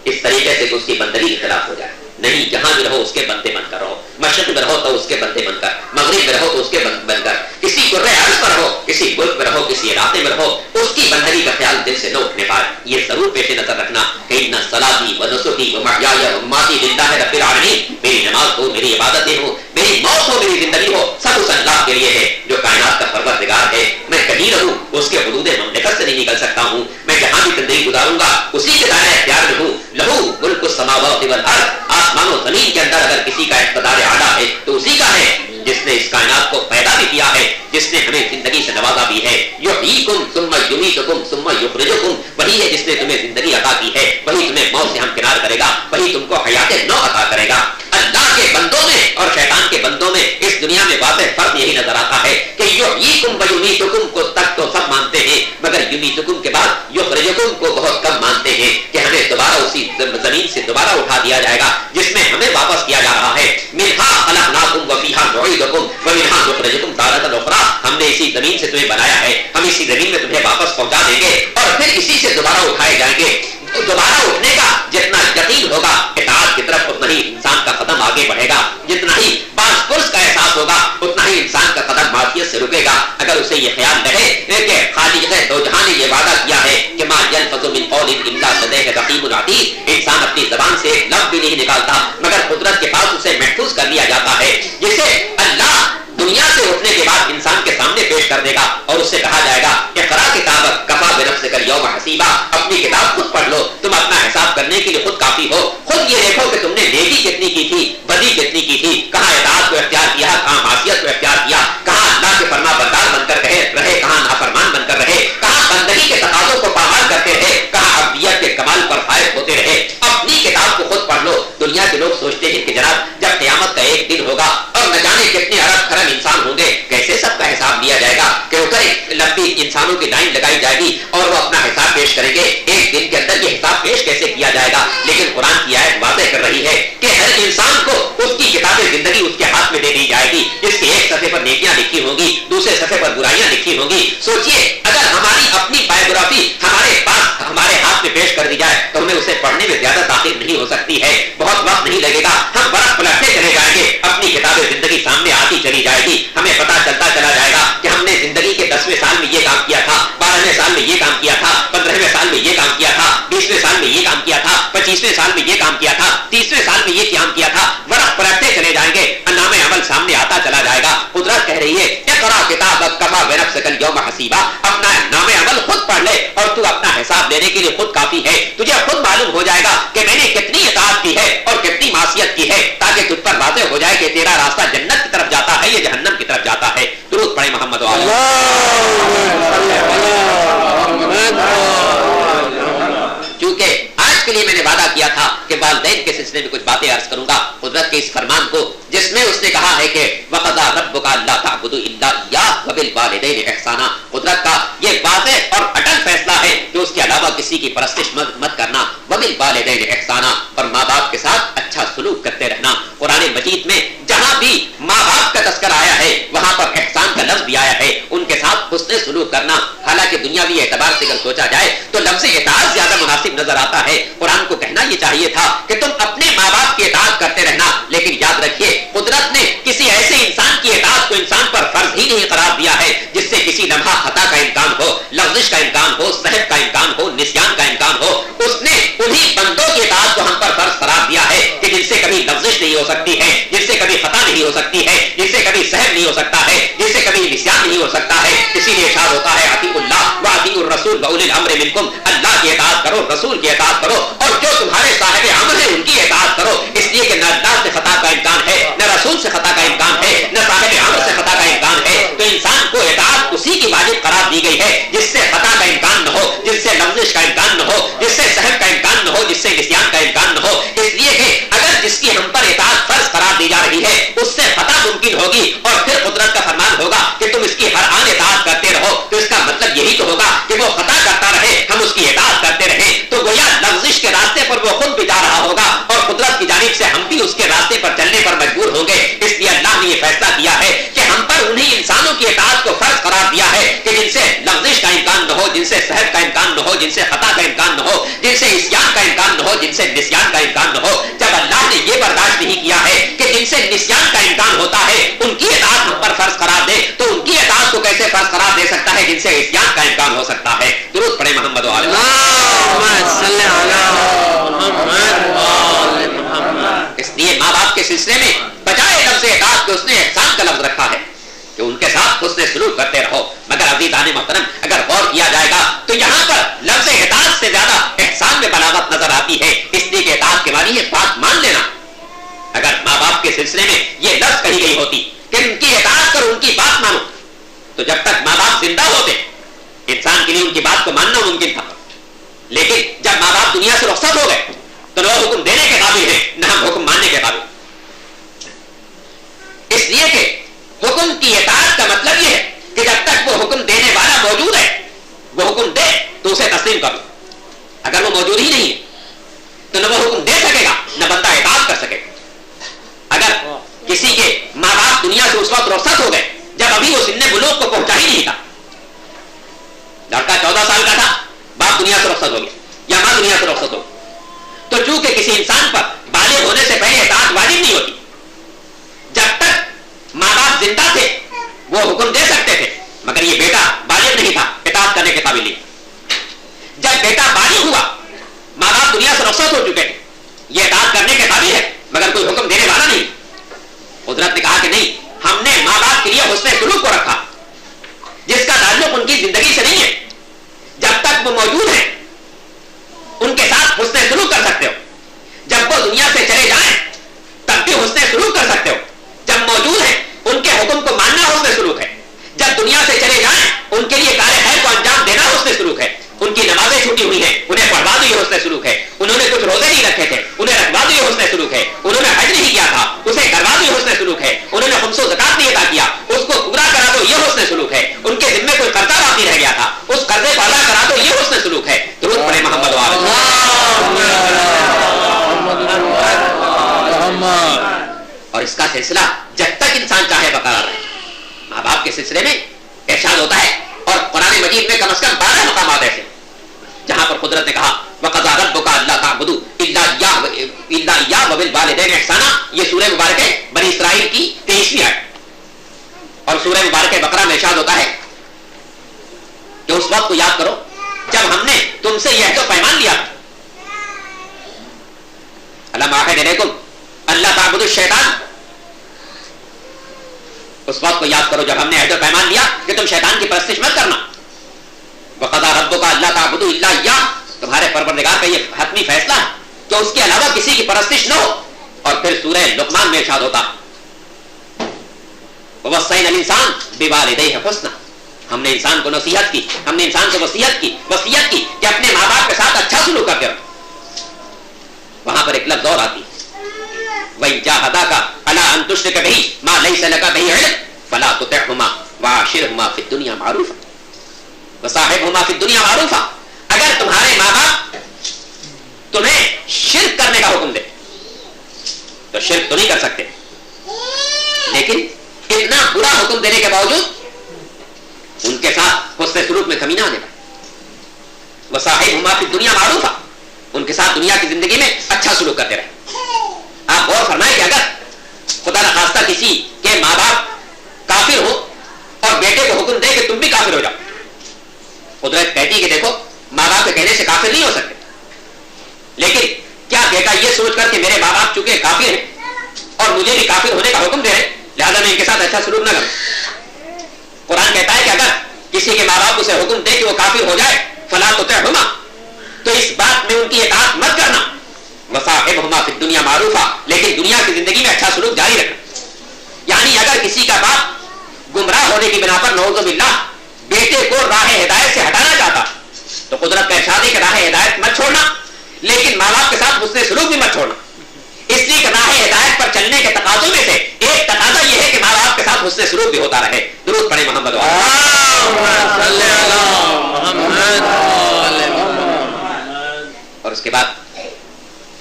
اس طریقے سے کہ اس کی بندگی کے خلاف ہو جائے، نہیں، جہاں بھی رہو اس کے بندے بن کر رہو، مشرق میں رہو تو اس کے بندے بن کر، مغرب میں رہو تو اس کے بن کر، کسی قرۂ عرض پر رہو، کسی ملک میں رہو، کسی علاقے میں رہو، اس کی بندگی کا خیال دل سے نہ اٹھنے پائے۔ یہ ضرور پیش نظر رکھنا کہ ان صلاتی و نسکی و محیای و مماتی للہ رب العالمین، میری نماز ہو، میری عبادتیں ہو، میری موت ہو، میری زندگی ہو، سب اس اللہ کے لیے ہے جو کائنات کا پروردگار ہے۔ میں کہیں رہوں اس کے حدود مملکت سے نہیں نکل سکتا ہوں، میں جہاں بھی زندگی گزاروں گا اسی کے دائرۂ اختیار میں ہوں۔ لہو ملک السماوات والارض، آسمان و زمین کے اندر اگر کسی کا اقتدار اعلیٰ ہے تو اسی کا ہے جس نے اس کائنات کو پیدا بھی کیا ہے، جس نے ہمیں زندگی سے نوازا بھی ہے۔ یحییکم ثم یمیتکم ثم یخرجکم، وہی ہے جس نے تمہیں زندگی عطا کی ہے، وہی تمہیں موت سے ہمکنار کرے گا، وہی تم کو حیات نو عطا کرے گا۔ اللہ کے بندوں میں اور شیطان کے بندوں میں اس دنیا میں واضح فرق یہی نظر آتا ہے کہ یحییکم و یمیتکم کو تک تو سب مانتے ہیں، مگر یمیتکم کے بعد یخرجکم کو بہت کم مانتے ہیں کہ ہمیں دوبارہ اسی زمین سے دوبارہ اٹھا دیا جائے گا جس میں ہمیں واپس کیا جا رہا ہے۔ منہا خلقناکم وفیہا نعیدکم ومنہا نخرجکم تارۃ اخری، ہم نے اسی زمین سے تمہیں بنایا ہے، ہم اسی زمین میں تمہیں واپس پہنچا دیں گے اور پھر اسی سے دوبارہ اٹھائے جائیں گے۔ دوبارہ اٹھنے کا جتنا یقین ہوگا اطاعت کی طرف اتنا ہی انسان کا قدم آگے بڑھے گا، جتنا ہی باس پرس کا احساس ہوگا اتنا ہی انسان کا قدم معصیت سے رکے گا۔ اگر اسے یہ خیال رہے کہ خالق دو جہاں نے یہ وعدہ کیا ہے کہ ما یلفظ من قول الا لدیہ رقیب عتید، انسان اپنی زبان سے ایک لفظ بھی نہیں نکالتا مگر قدرت کے پاس اسے محفوظ کر لیا جاتا ہے، جسے اللہ دنیا سے اٹھنے کے بعد انسان کے سامنے پیش کر دے گا اور اس سے کہا جائے گا اقرا کتابک کفا بنفسک اليوم حسیبا، اپنی کتاب خود پڑھ لو، تم اپنا حساب کرنے کے لیے خود کافی ہو، خود یہ دیکھو کہ تم نے نیکی کتنی کی تھی، بدی کتنی کی تھی، کہاں اطاعت کو اختیار کیا، کہاں معصیت کو اختیار کیا، کہاں اللہ کے فرما بردار بن کر رہے، کہاں نافرمان بن کر رہے، کہاں بندگی کے تقاضوں کو پامال کرتے رہے، کہاں عبدیت کے کمال پر فائز ہوتے رہے۔ اپنی کتاب کو خود پڑھ لو۔ دنیا کے لوگ سوچتے ہیں کہ جناب جب قیامت کا ایک دن ہوگا اور نہ جانے کتنے ارب خرب انسان ہوں گے، کیسے سب کا حساب لیا جائے گا کہ اوپر ایک لمبی انسانوں کی لائن لگائی جائے گی اور وہ اپنا حساب پیش کریں گے، ایک دن کے اندر یہ حساب پیش کیسے کیا جائے گا؟ لیکن قرآن کی آیت واضح کر رہی ہے کہ ہر انسان کو اس کی کتاب زندگی اس کے ہاتھ میں دے دی جائے گی، جس کی ایک صفحے پر نیکیاں لکھی ہوں گی، دوسرے صفحے پر برائیاں لکھی ہوں گی۔ سوچئے اگر ہماری اپنی بایوگرافی ہمارے پاس ہمارے ہاتھ میں پیش کر دی جائے تو ہمیں اسے پڑھنے میں زیادہ تاخیر نہیں ہو سکتی ہے، بہت وقت نہیں لگے گا، ہم برف پلٹتے چلے جائیں گے، اپنی کتاب زندگی سامنے آتی چلی جائے گی، ہمیں پتہ چلتا چلا جائے گا کہ ہم نے زندگی کے 10ویں سال میں یہ کام کیا تھا، 12ویں سال میں یہ کام کیا تھا، 15ویں سال میں یہ کام کیا تھا، 20ویں سال میں یہ کام کیا تھا، 25ویں سال میں یہ کام کیا تھا، 30ویں سال میں یہ کام کیا تھا، برف پلٹتے چلے جائیں گے، نام عمل سامنے آتا چلا جائے گا۔ قدرت کہہ رہی ہے اقرا کتابک کفا بنفسک اليوم حسیبا، اپنا نام عمل خود پڑھ لے اور تو اپنا حساب لینے کے لیے خود کافی ہے، تجھے خود معلوم ہو جائے گا کہ میں نے کتنی اطاعت کی ہے اور کتنی معصیت کی ہے، تاکہ تجھ پر واضح ہو جائے کہ تیرا راستہ جنت کی طرف جاتا ہے یا جہنم کی طرف جاتا ہے۔ درود پڑھیں محمد وعلی چونکہ آج کے لیے میں نے وعدہ کیا تھا کہ والدین کے سلسلے میں کچھ باتیں عرض کروں گا، قدرت کے اس فرمان کو جس میں اس نے کہا ہے کہ وَقَضَىٰ رَبُّكَ أَلَّا تَعْبُدُوا إِلَّا إِيَّاهُ وَبِالْوَالِدَيْنِ إِحْسَانًا، قدرت کا یہ واضح اور اٹل فیصلہ ہے کہ اس کے علاوہ کسی کی پرستش مت کرنا، وَبِالْوَالِدَيْنِ إِحْسَانًا، اور ماں باپ کے ساتھ اچھا سلوک کرتے رہنا۔ قرآن مجید میں جہاں بھی ماں باپ کا تذکرہ آیا ہے وہاں پر احسان کا لفظ بھی آیا ہے، ان کے ساتھ حسن سلوک کرنا۔ حالانکہ دنیاوی اعتبار سے اگر سوچا جائے تو لفظ اطاعت زیادہ مناسب نظر آتا ہے، قرآن کو کہنا یہ چاہیے تھا کہ تم اپنے ماں باپ کی اطاعت کرتے رہنا، لیکن یاد رکھیے قدرت نے کسی ایسے انسان کی اطاعت کو انسان پر فرض ہی نہیں قرار دیا ہے جس سے کسی لمحہ خطا کا امکان ہو، لغزش کا امکان ہو، سہو کا امکان ہو، نسیان کا امکان ہو۔ اس نے انہی بندوں کی اطاعت کو ہم پر فرض قرار دیا ہے کہ جن سے کبھی لغزش نہیں ہو سکتی ہے، جن سے کبھی خطا نہیں ہو سکتی ہے، جن سے کبھی سہو نہیں ہو سکتا ہے، جن سے کبھی نسیان نہیں ہو سکتا ہے۔ اسی لیے ارشاد ہوتا ہے اطیعوا اللہ واطیعوا الرسول واولی الامر منکم، اللہ کی اطاعت کرو، رسول کی اطاعت کرو، اور جو تمہارے صاحب امر ہے ان کی اطاعت کرو، اس لیے کہ نہ اللہ سے خطا کا امکان ہے، نہ رسول سے خطا کا امکان ہے، نہ صاحب امر سے خطا کا امکان ہے۔ تو انسان کو اطاعت اسی کی واجب قرار دی گئی ہے جس سے خطا کا امکان نہ ہو، جس سے لغزش کا امکان نہ ہو، جس سے سہو کا امکان نہ ہو، جس سے نسیان کا امکان نہ ہو۔ اس لیے کہ اگر جس کی ہم پر اطاعت فرض قرار دی جا رہی ہے اس سے خطا ممکن ہوگی اور پھر قدرت کا فرمان ہوگا کہ تم اس کی ہر آن اطاعت کرتے رہو، تو اس کا مطلب یہی تو ہوگا کہ وہ خطا کرتا رہے، ہم اس کی اطاعت کرتے رہے، تو گویا لغزش کے راستے پر وہ خود بھی جا رہا ہوگا اور قدرت کی جانب سے ہم بھی اس کے راستے پر چلنے پر مجبور ہوں گے۔ اس لیے اللہ نے یہ فیصلہ کیا ہے کہ ہم پر انہی انسانوں کی اطاعت کو فرض قرار دیا ہے کہ جن سے لغزش کا امکان امکان نہ ہو, جن سے صحت کا امکان نہ ہو, جن سے خطا کا امکان نہ ہو, جن سے عصیان کا امکان نہ ہو, جن سے نسیان کا امکان نہ ہو. جب اللہ نے یہ برداشت نہیں کیا ہے کہ جن سے نسیان کا امکان ہوتا ہے ان کی اطاعت ہم پر فرض قرار دے, تو ان کی اطاعت کو کیسے فرض قرار دے سکتا ہے جن سے عصیان کا امکان ہو سکتا ہے؟ درود پڑھیں محمد و آل محمد. اس لیے ماں باپ کے سلسلے میں بجائے لفظ اطاعت کے اس نے احسان کا لفظ رکھا ہے کہ ان کے ساتھ حسن سلوک کرتے رہو. مگر عزیزان محترم, اگر غور کیا جائے گا تو یہاں پر لفظ اطاعت سے زیادہ احسان میں بلاغت نظر آتی ہے, اس لیے کہ اطاعت کے معنی ہے بات مان لینا. اگر ماں باپ کے سلسلے میں یہ لفظ کہی گئی ہوتی کہ ان کی اطاعت کرو, ان کی بات مانو, تو جب تک ماں باپ زندہ ہوتے انسان کے لیے ان کی بات کو ماننا ممکن تھا. لیکن جب ماں باپ دنیا سے رخصت ہو گئے تو نہ حکم دینے کے قابل ہیں نہ ہم حکم ماننے کے قابل. اس لیے کہ حکم کی اطاعت کا مطلب یہ ہے کہ جب تک وہ حکم دینے والا موجود ہے وہ حکم دے تو اسے تسلیم کرو. اگر وہ موجود ہی نہیں ہے تو نہ وہ حکم دے سکے گا نہ بندہ اطاعت کر سکے گا. اگر کسی کے ماں باپ دنیا سے اس وقت رخصت ہو گئے جب ابھی وہ سن بلوغ کو پہنچا ہی نہیں تھا, لڑکا 14 سال کا تھا, باپ دنیا سے رخصت ہو گیا یا ماں دنیا سے رخصت ہو, تو چونکہ کسی انسان پر بالغ ہونے سے پہلے اطاعت واجب نہیں ہوتی, جب تک ماں باپ زندہ تھے وہ حکم دے سکتے تھے, مگر یہ بیٹا بالغ نہیں تھا, اطاعت کرنے کے قابل نہیں. جب بیٹا بالغ ہوا ماں باپ دنیا سے رخصت ہو چکے تھے, یہ اطاعت کرنے کے قابل ہے مگر کوئی حکم دینے والا نہیں. قدرت نے کہا کہ نہیں, ہم نے ماں باپ کے لیے حسن سلوک کو رکھا جس کا تعلق ان کی زندگی سے نہیں ہے. جب تک وہ موجود ہیں ان کے ساتھ حسن سلوک کر سکتے ہو, جب وہ دنیا سے چلے جائیں تب بھی حسن سلوک کر سکتے ہو. جب موجود ہیں ان کے حکم کو ماننا حسن سلوک ہے, جب دنیا سے چلے جائیں ان کے لیے کارے خیر کو انجام دینا حسن سلوک ہے. ان کی نمازیں چھوٹی ہوئی ہیں انہیں پڑھوا دو, یہ حسن سلوک ہے. انہوں نے کچھ روزے نہیں رکھے تھے انہیں رکھوا دو, یہ حسن سلوک ہے. انہوں نے حج نہیں کیا تھا اسے کروا دو, یہ حسن سلوک ہے. انہوں نے خمس و زکات نہیں ادا کیا اس کو پورا کرا دو, یہ حسن سلوک ہے. ان کے ذمے کوئی قرضہ باقی رہ گیا تھا اس قرضے کو ادا کرا دو, یہ حسن سلوک ہے. درود پڑھیں محمد و آل محمد. اور اس کا سلسلہ جب تک انسان چاہے برقرار رہے. ماں باپ کے سلسلے میں ارشاد ہوتا ہے, اور قرآن مجید میں کم از کم 12 مقامات ایسے جہاں پر قدرت نے کہا وَقَضَىٰ رَبُّكَ أَلَّا تَعْبُدُوا إِلَّا إِيَّاهُ وَبِالْوَالِدَيْنِ إِحْسَانًا. یہ سورہ مبارک ہے بنی اسرائیل کی 23ویں آیت. اور سورہ مبارک بقرہ میں ارشاد ہوتا ہے کہ اس وقت کو یاد کرو جب ہم نے تم سے یہ تو پیمان لیا تھا, أَلَمْ أَعْهِدْ إِلَيْكُمْ أَلَّا تَعْبُدُوا الشَّيْطَانَ. اس وقت کو یاد کرو جب ہم نے عہد و پیمان لیا کہ تم شیطان کی پرستش مت کرنا. وَقَضَىٰ رَبُّكَ أَلَّا تَعْبُدُوا إِلَّا إِيَّاهُ. تمہارے پروردگار کا یہ حتمی فیصلہ ہے کہ اس کے علاوہ کسی کی پرستش نہ ہو. اور پھر سورہ لقمان میں ارشاد ہوتا وَوَصَّيْنَا الْإِنسَانَ بِوَالِدَيْهِ حُسْنًا. ہم نے انسان کو نصیحت کی, ہم نے انسان سے وصیت کی کہ اپنے ماں باپ کے ساتھ اچھا سلوک کرتے رہو. وہاں پر ایک لفظ اور آتی وَإِن جَاهَدَاكَ عَلَىٰ أَن تُشْرِكَ بِهِ مَا لَيْسَ لَكَ بِهِ عِلْمٌ فَلَا تُطِعْهُمَا وَعَاشِرْهُمَا فِي الدُّنْيَا مَعْرُوفًا وَصَاحِبْهُمَا فِي الدُّنْيَا مَعْرُوفًا. اگر تمہارے ماں باپ تمہیں شرک کرنے کا حکم دے تو شرک تو نہیں کر سکتے, لیکن اتنا برا حکم دینے کے باوجود ان کے ساتھ حسن سلوک میں کمی نہ آنے پائے. وَصَاحِبْهُمَا فِي الدُّنْيَا مَعْرُوفًا. ان کے ساتھ دنیا کی زندگی میں اچھا سلوک کرتے رہے. آپ غور فرمائیں کہ اگر خدا نخواستہ کسی کے ماں باپ کافر ہو اور بیٹے کو حکم دے کہ تم بھی کافر ہو جاؤ, قدرت کہتی ہے کہ دیکھو ماں باپ کے کہنے سے کافر نہیں ہو سکتے, لیکن کیا بیٹا یہ سوچ کر کہ میرے ماں باپ چونکہ کافر ہیں اور مجھے بھی کافر ہونے کا حکم دے رہے لہذا میں ان کے ساتھ اچھا سلوک نہ کروں. قرآن کہتا ہے کہ اگر کسی کے ماں باپ اسے حکم دے کہ وہ کافر ہو جائے فلا تطعهما, تو اس بات میں ان کی اطاعت مت کرنا. وصاحبهما فی الدنیا معروفا, لیکن دنیا کی زندگی میں اچھا سلوک جاری رکھنا. یعنی اگر کسی کا باپ گمراہ ہونے کی بنا پر نعوذ باللہ بیٹے کو راہ ہدایت سے ہٹانا چاہتا تو قدرت کا ارشاد ہے کہ راہ ہدایت مت چھوڑنا, لیکن ماں باپ کے ساتھ حسن سلوک بھی مت چھوڑنا. اس لیے کہ راہ ہدایت پر چلنے کے تقاضوں میں سے ایک تقاضا یہ ہے کہ ماں باپ کے ساتھ حسن سلوک بھی ہوتا رہے. درود پڑھیں محمد اور اس کے بعد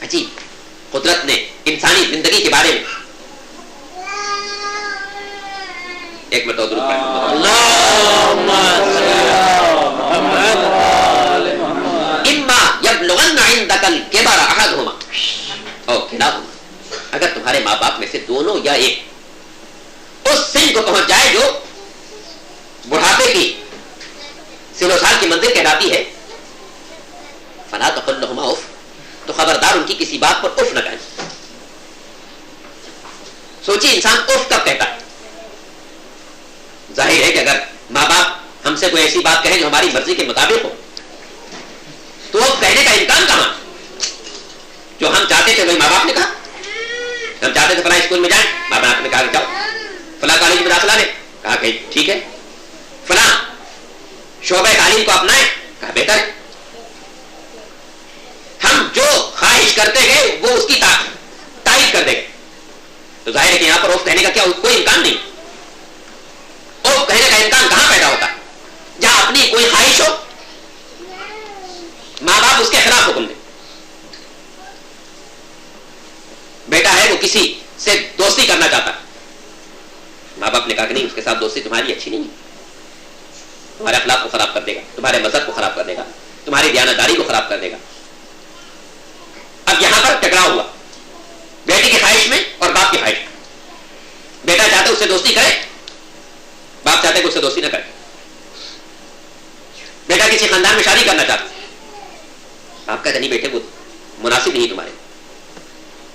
عجیب قدرت نے انسانی زندگی کے بارے میں ایک مرتبہ درود پڑھیں. سال کی منزل کہلاتی ہے. فلا تقل لهما اف، تو خبردار ان کی کسی بات پر اف نہ کہیں. سوچیے انسان اف کب کہتا ہے؟ ظاہر ہے کہ اگر ماں باپ ہم سے کوئی ایسی بات کہیں جو ہماری مرضی کے مطابق ہو تو اف کہنے کا امکان کہاں؟ جو ہم چاہتے تھے وہی ماں باپ نے کہا. ہم چاہتے تھے فلاں اسکول میں جائیں، ماں باپ نے کہا کہ جاؤ. فلاں کالج میں داخلہ لیں، کہا کہ ٹھیک ہے. فلاں شعبہ تعلیم کو اپنائیں، کہا بہتر ہے. ہم جو خواہش کرتے گئے وہ اس کی تائید کر دے گئے. تو ظاہر ہے کہ یہاں پر اوف کہنے کا کیا کوئی امکان نہیں. اوف کہنے کا امکان کہاں پیدا ہوتا ہے؟ جہاں اپنی کوئی خواہش ہو، ماں باپ اس کے خلاف حکم دے. بیٹا ہے وہ کسی سے دوستی کرنا چاہتا، ماں باپ نے کہا کہ نہیں، اس کے ساتھ دوستی تمہاری اچھی نہیں ہے، تمہارے اخلاق کو خراب کر دے گا، تمہارے مذہب کو خراب کر دے گا، تمہاری دیانتداری کو خراب کر دے گا. اب یہاں پر ٹکراؤ ہوا بیٹی کی خواہش میں اور باپ کی خواہش میں. بیٹا چاہتا اس سے دوستی کرے، باپ چاہتے کہ اس سے دوستی نہ کرے. بیٹا کسی خاندان میں شادی کرنا چاہتا، باپ کہتے نہیں بیٹے وہ مناسب نہیں تمہارے،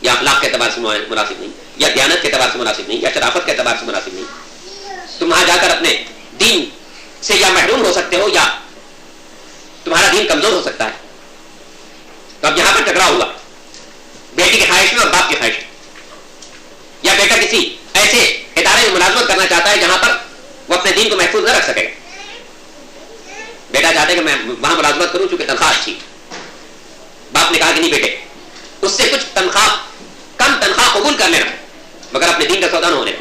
یا اخلاق کے اعتبار سے مناسب نہیں، یا دیانت کے اعتبار سے مناسب نہیں، یا شرافت کے اعتبار سے مناسب نہیں. تم وہاں جا کر اپنے دین سے یا محروم ہو سکتے ہو یا تمہارا دین کمزور ہو سکتا ہے. تو اب یہاں پر ٹکراؤ ہوا بیٹی کی خواہش میں اور باپ کی خواہش میں. یا بیٹا کسی ایسے ادارے میں ملازمت کرنا چاہتا ہے جہاں پر وہ اپنے دین کو محفوظ نہ رکھ سکے گا. بیٹا چاہتا ہے کہ میں وہاں ملازمت کروں چونکہ تنخواہ اچھی. باپ نے کہا کہ نہیں بیٹے، اس سے کچھ کم تنخواہ قبول کر لینا مگر اپنے دین کا سودا نہ ہونے.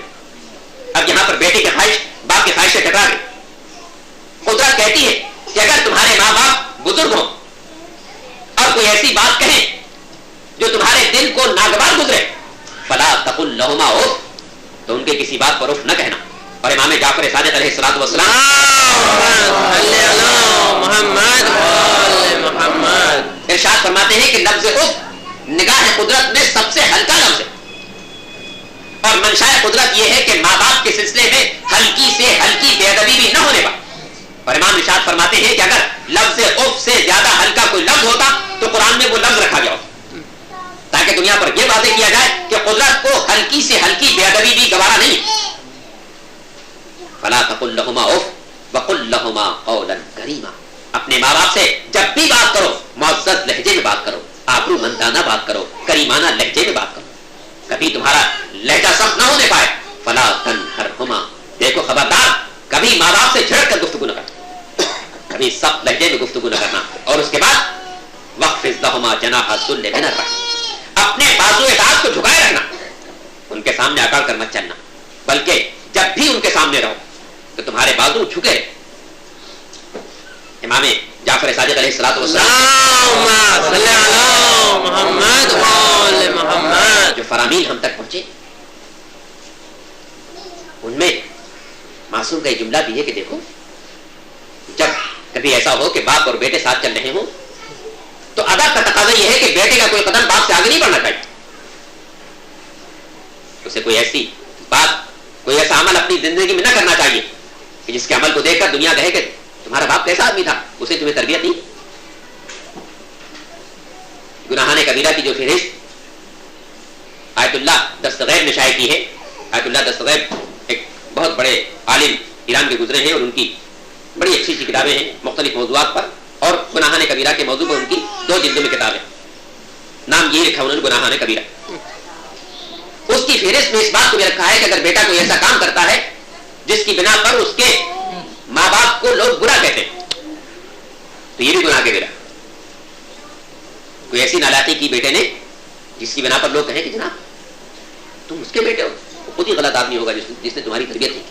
اب یہاں پر بیٹے کی خواہش باپ کی خواہش سے ٹکرا گئی. قدرت کہتی ہے کہ اگر تمہارے ماں باپ بزرگ ہوں اور کوئی ایسی بات کہیں جو تمہارے دل کو ناگوار گزرے، فلا تقل لهما اف، تو ان کے کسی بات پر اف نہ کہنا. اور امام جعفر صادق علیہ الصلوۃ والسلام ارشاد فرماتے ہیں کہ لفظ اف نگاہ قدرت میں سب سے ہلکا لفظ ہے، اور منشاء قدرت یہ ہے کہ ماں باپ کے سلسلے میں ہلکی سے ہلکی بے ادبی بھی نہ ہونے پائے. اور امام ارشاد فرماتے ہیں کہ اگر لفظ اف سے زیادہ ہلکا کوئی لفظ ہوتا تو قرآن میں وہ لفظ رکھا گیا ہوتا تاکہ دنیا پر یہ واضح کیا جائے کہ قدرت کو ہلکی سے ہلکی بے ادبی بھی گوارا نہیں. فلا تقل لهما اف وقل لهما قولا کریما. اپنے ماں باپ سے جب بھی بات کرو معزز لہجے میں بات کرو، آبرو مندانہ بات کرو، کریمانہ لہجے میں بات کرو. کبھی تمہارا لہجہ سخت نہ ہونے پائے. فلا تنہرهما، دیکھو خبردار کبھی ماں باپ سے جھڑک کر گفتگو نہ کرنا، کبھی سخت لہجے میں گفتگو نہ کرنا. اور اس کے بعد واخفض لهما جناح الذل من الرحمة، اپنے بازو اطاعت کو جھکائے رکھنا، ان کے سامنے اکڑ کر مت چلنا، بلکہ جب بھی ان کے سامنے رہو تو تمہارے بازو جھکے. امام جعفر صادق علیہ الصلوۃ والسلام جو فرامین ہم تک پہنچے ان میں معصوم کا یہ جملہ بھی ہے کہ دیکھو جب کبھی ایسا ہو کہ باپ اور بیٹے ساتھ چل رہے ہوں تو ادب کا تقاضا یہ ہے کہ بیٹے کا کوئی قدم باپ سے آگے نہیں بڑھنا چاہیے. اسے کوئی ایسی بات، کوئی ایسا عمل اپنی زندگی میں نہ کرنا چاہیے کہ جس کے عمل کو دیکھ کر دنیا کہے کہ تمہارا باپ کیسا آدمی تھا، اسے تمہیں تربیت دی. گناہان کبیرہ کی جو فہرست آیت اللہ دستغیب نے شائع کی ہے. آیت اللہ دستغیب ایک بہت بڑے عالم ایران کے گزرے ہیں اور ان کی بڑی اچھی اچھی کتابیں ہیں مختلف موضوعات پر، اور گناہان کبیرہ کے موضوع پر ان کی 2 جلدوں میں کتاب ہے. نام یہ رکھا انہوں نے گناہان کبیرہ. اس کی فہرست میں اس بات کو بھی رکھا ہے کہ اگر بیٹا کوئی ایسا کام کرتا ہے جس کی بنا پر اس کے ماں باپ کو لوگ برا کہتے ہیں تو یہ بھی گناہ کبیرہ. کوئی ایسی نالائقی کی بیٹے نے جس کی بنا پر لوگ کہیں کہ جناب تم اس کے بیٹے ہو، وہ خود ہی غلط آدمی ہوگا جس نے تمہاری تربیت کی.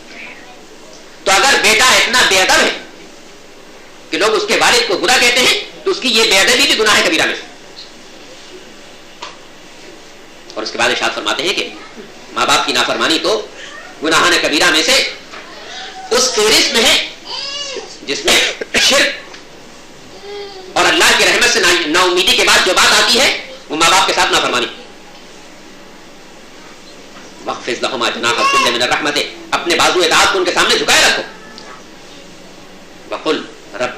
تو اگر بیٹا اتنا بے ادب ہے کہ لوگ اس کے والد کو برا کہتے ہیں تو اس کی یہ بے ادبی بھی گناہ کبیرہ میں سے. اور اس کے بعد ارشاد فرماتے ہیں کہ ماں باپ کی نافرمانی تو گناہان کبیرہ میں سے اس فہرست میں ہے جس میں شرک اور اللہ کی رحمت سے نا امیدی کے بعد جو بات آتی ہے وہ ماں باپ کے ساتھ نافرمانی. واخفض لهما جناح الذل من الرحمة، اپنے بازو اطاعت کو ان کے سامنے جھکائے رکھو. وقل رب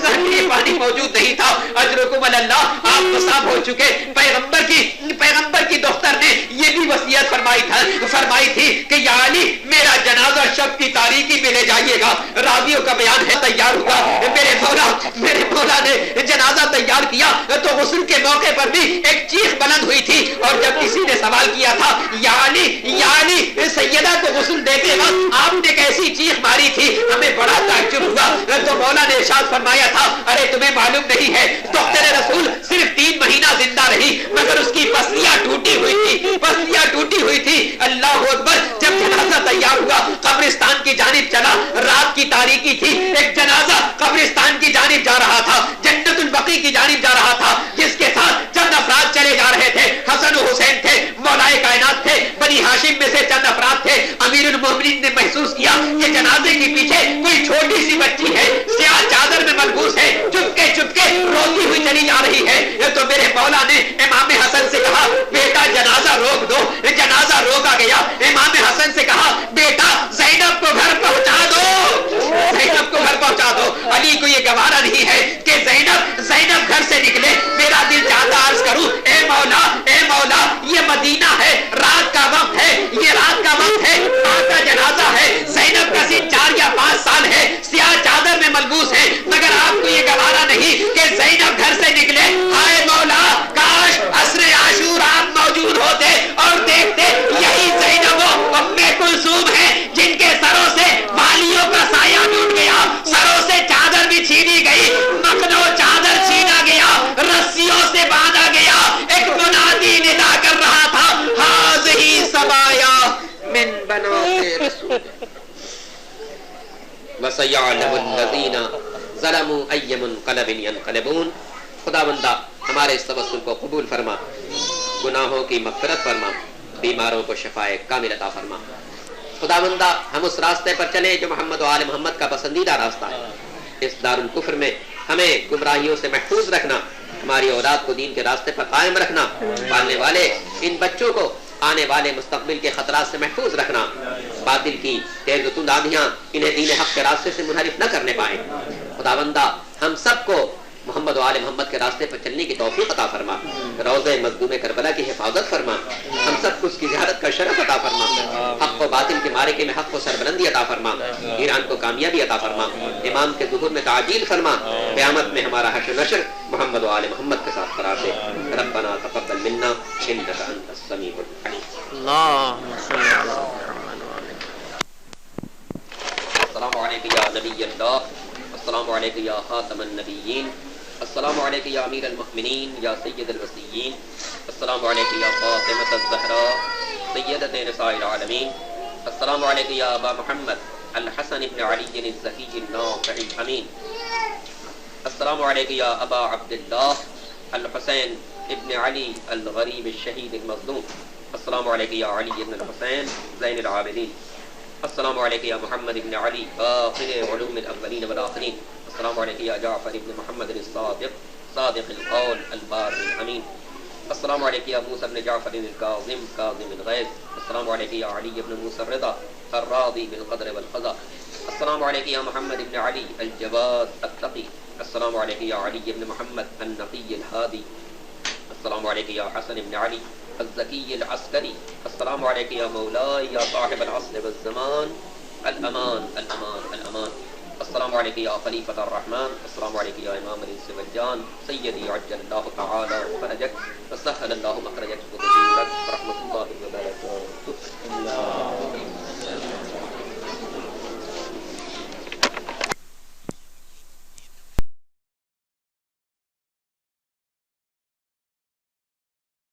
اس نہر میں یہ پانی موجود نہیں تھا. اجرکم علی اللہ، آپ مصاب ہو چکے. پیغمبر کی دختر نے یہ بھی وصیت فرمائی تھی کہ یا علی میرا جنازہ شب کی تاریکی میں لے جائیے گا. راویوں کا بیان ہے تیار ہوا. میرے مولا نے جنازہ تیار کیا تو غسل کے موقع پر بھی ایک چیخ بلند ہوئی تھی. اور جب کسی نے سوال کیا تھا یا علی سیدہ کو غسل دیتے وقت آپ نے کیسی چیخ ماری تھی، ہمیں بڑا تعجب ہوا. تو مولا نے ارشاد فرمایا تھا ارے تمہیں معلوم نہیں ہے دختر رسول صرف 3 مہینہ زندہ رہی مگر اس کی پسلیاں ٹوٹی ہوئی تھی. اللہ اکبر. جب جنازہ تیار ہوا قبرستان کی جانب چلا. رات کی تاریکی تھی. ایک جنازہ قبرستان کی جانب جا رہا تھا، جنت البقیع کی جانب جا رہا تھا، جس کے ساتھ چند افراد چلے جا رہے تھے. حسن و حسین تھے، مولائے کائنات تھے، بنی ہاشم میں سے چند افراد تھے. امیر المومنین نے محسوس کیا کہ جنازے کے پیچھے کوئی چھوٹی سی بچی ہے، سیاہ چادر میں ملبوس ہے، چپکے روتی ہوئی چلی جا رہی ہے. تو میرے مولا نے امام حسن سے کہا بیٹا جنازہ روک دو. جنازہ روکا گیا. امام حسن سے کہا بیٹا زینب کو گھر پہنچا دو. علی کو یہ گوارا نہیں ہے کہ زینب گھر سے نکلے. میرا دل چاہتا عرض کروں اے مولا یہ مدینہ ہے، رات کا وقت ہے، آقا جنازہ ہے. زینب کا سن 4 یا 5 سال ہے، سیاہ چادر میں ملبوس ہے، مگر آپ کو یہ گوارا نہیں کہ زینب گھر سے نکلے. ہائے مولا کاش عصر عاشور آپ موجود ہوتے اور دیکھتے یہی زینب و ام کلثوم ہے جن کے سروں سے والیوں کا سایہ ٹوٹ گیا، سروں سے چادر بھی چھینی گئی، مخنو چادر چھینا گیا، رسیوں سے باندھا گیا. ایک منادی ندا کر رہا تھا ہاذہی سبایا من بنات رسول وسیعلم الذین ظلموا ای منقلب ینقلبون. خدا بندہ ہمارے اس توسل کو قبول فرما، گناہوں کی مغفرت فرما، بیماروں کو شفائے کامل عطا فرما. خدا بندہ ہم اس راستے پر چلیں جو محمد و آل محمد کا پسندیدہ راستہ ہے. اس دارالکفر میں ہمیں گمراہیوں سے محفوظ رکھنا، ہماری اولاد کو دین کے راستے پر قائم رکھنا، پالنے والے ان بچوں کو آنے والے مستقبل کے خطرات سے محفوظ رکھنا. باطل کی تیز و تند آندیاں انہیں دین حق کے راستے سے منحرف نہ کرنے پائیں. خدا بندہ ہم سب کو محمد و آل محمد کے راستے پر چلنے کی توفیق عطا فرما. روضہ مظلوم کربلا کی حفاظت فرما. ہم سب کو اس کی زیارت کا شرف عطا فرما. حق و باطل کے معرکے میں حق کو سربلندی عطا فرما. ایران کو کامیابی عطا فرما. امام کے ظہور میں تعجیل فرما. قیامت میں ہمارا حشر و نشر محمد و آل محمد کے ساتھ قرار دے. ربنا تقبل منا انک انت السمیع العلیم. اللهم صل على محمد وعلى السلام علیکم یا نبی اللہ، السلام علیکم یا خاتم النبیین، السلام علیکم یا امیر المؤمنین یا سید الوصیین، السلام علیکم یا فاطمۃ الزہراء سیدۃ نساء العالمین، السلام علیکم یا ابا محمد الحسن بن علی الزکی الناصح الامین، السلام علیکم یا ابا عبداللہ الحسین ابن علی الغریب الشہید المظلوم، السلام علیکم یا علی بن الحسین زین العابدین، السلام علیکم یا محمد بن علی آخر علوم الاولین والآخرین، السلام علیکم یا جعفر بن محمد الصادق صادق القول البار الامین، السلام علیکم یا موسیٰ بن جعفر الکاظم کاظم الغیظ، السلام علیکم یا علی بن موسیٰ الرضا الراضی بالقدر والقضاء، السلام علیکم یا محمد بن علی الجواد التقی، السلام علیکم یا علی بن محمد النقی الہادی، السلام علیکم یا حسن بن علی الزکی العسکری، السلام علیکم یا مولاي یا صاحب العصر والزمان الامان الامان الامان، السلام علیکم یا خلیفۃ الرحمن، السلام علیکم یا امام الانس والجان سیدی عجل اللہ تعالی فرجک وسهل اللہ مخرجک وتدبیرک ورحمۃ اللہ وبرکاتہ.